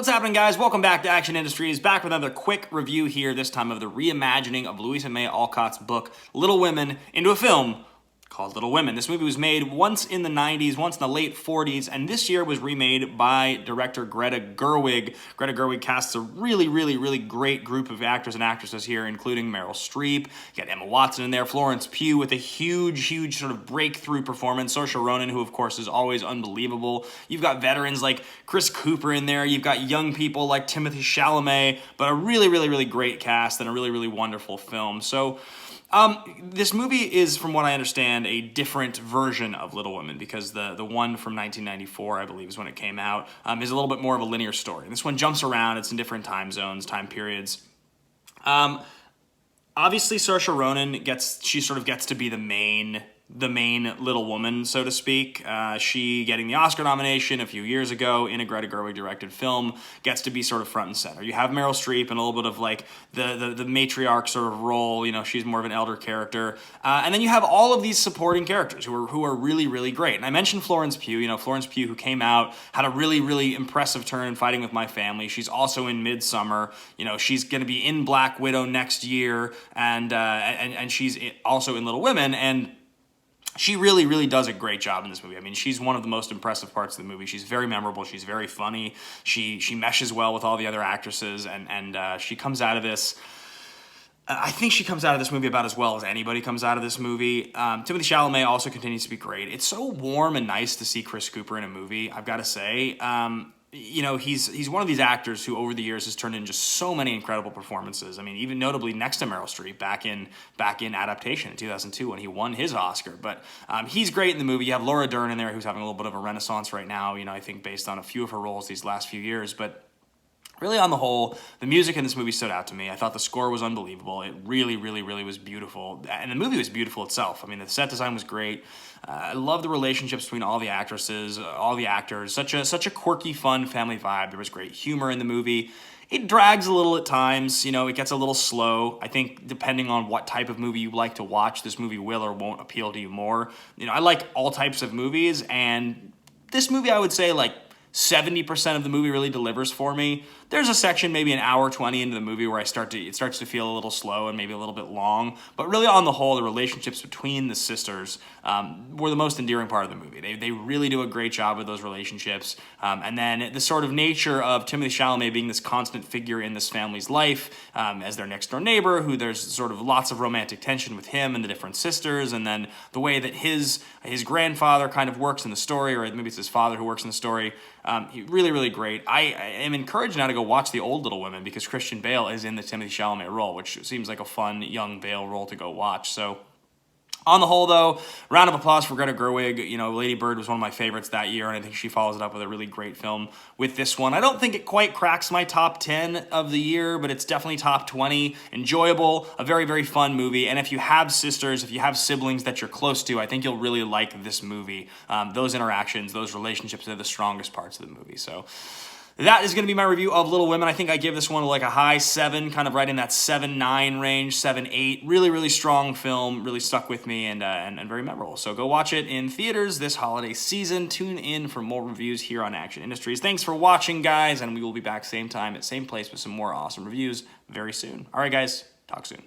What's happening, guys? Welcome back to Action Industries, back with another quick review here, this time of the reimagining of Louisa May Alcott's book, Little Women, into a film called Little Women. This movie was made once in the 90s, once in the late 40s, and this year was remade by director Greta Gerwig. Greta Gerwig casts a really great group of actors and actresses here, including Meryl Streep. You got Emma Watson in there, Florence Pugh with a huge sort of breakthrough performance, Saoirse Ronan, who of course is always unbelievable. You've got veterans like Chris Cooper in there. You've got young people like Timothée Chalamet, but a really great cast and a really wonderful film. So this movie is, from what I understand, a different version of Little Women, because the one from 1994, I believe, is when it came out, is a little bit more of a linear story. This one jumps around. It's in different time zones, time periods. Obviously, Saoirse Ronan gets to be the main Little Woman, so to speak. She, getting the Oscar nomination a few years ago in a Greta Gerwig directed film, gets to be sort of front and center. You have Meryl Streep in a little bit of like the matriarch sort of role. You know, she's more of an elder character. And then you have all of these supporting characters who are really great. And I mentioned Florence Pugh. You know, Florence Pugh, who came out, had a really impressive turn in Fighting with My Family. She's also in Midsummer. You know, she's going to be in Black Widow next year, and she's also in Little Women, and she really does a great job in this movie. I mean, she's one of the most impressive parts of the movie. She's very memorable. She's very funny. She meshes well with all the other actresses, and she comes out of this. I think she comes out of this movie about as well as anybody comes out of this movie. Timothée Chalamet also continues to be great. It's so warm and nice to see Chris Cooper in a movie, I've got to say. You know, he's one of these actors who over the years has turned in just so many incredible performances. I mean, even notably next to Meryl Streep back in Adaptation in 2002 when he won his Oscar. But he's great in the movie. You have Laura Dern in there, who's having a little bit of a renaissance right now, you know, I think based on a few of her roles these last few years. But really, on the whole, the music in this movie stood out to me. I thought the score was unbelievable. It really was beautiful. And the movie was beautiful itself. I mean, the set design was great. I love the relationships between all the actresses, all the actors. Such a quirky, fun family vibe. There was great humor in the movie. It drags a little at times. You know, it gets a little slow. I think depending on what type of movie you like to watch, this movie will or won't appeal to you more. You know, I like all types of movies, and this movie, I would say, like, 70% of the movie really delivers for me. There's a section, maybe an hour 20 into the movie, where it starts to feel a little slow and maybe a little bit long. But really, on the whole, the relationships between the sisters were the most endearing part of the movie. They really do a great job with those relationships. And then the sort of nature of Timothée Chalamet being this constant figure in this family's life as their next door neighbor, who there's sort of lots of romantic tension with him and the different sisters, and then the way that his grandfather kind of works in the story, or maybe it's his father who works in the story. Really great. I am encouraged now to go watch the old Little Women, because Christian Bale is in the Timothée Chalamet role, which seems like a fun young Bale role to go watch. So, on the whole, though, round of applause for Greta Gerwig. You know, Lady Bird was one of my favorites that year, and I think she follows it up with a really great film with this one. I don't think it quite cracks my top 10 of the year, but it's definitely top 20. Enjoyable, a very fun movie, and if you have sisters, if you have siblings that you're close to, I think you'll really like this movie. Those interactions, those relationships are the strongest parts of the movie. So that is going to be my review of Little Women. I think I give this one like a high 7, kind of right in that 7-9 range, 7-8. Really strong film, really stuck with me, and very memorable. So go watch it in theaters this holiday season. Tune in for more reviews here on Action Industries. Thanks for watching, guys, and we will be back same time at same place with some more awesome reviews very soon. All right, guys, talk soon.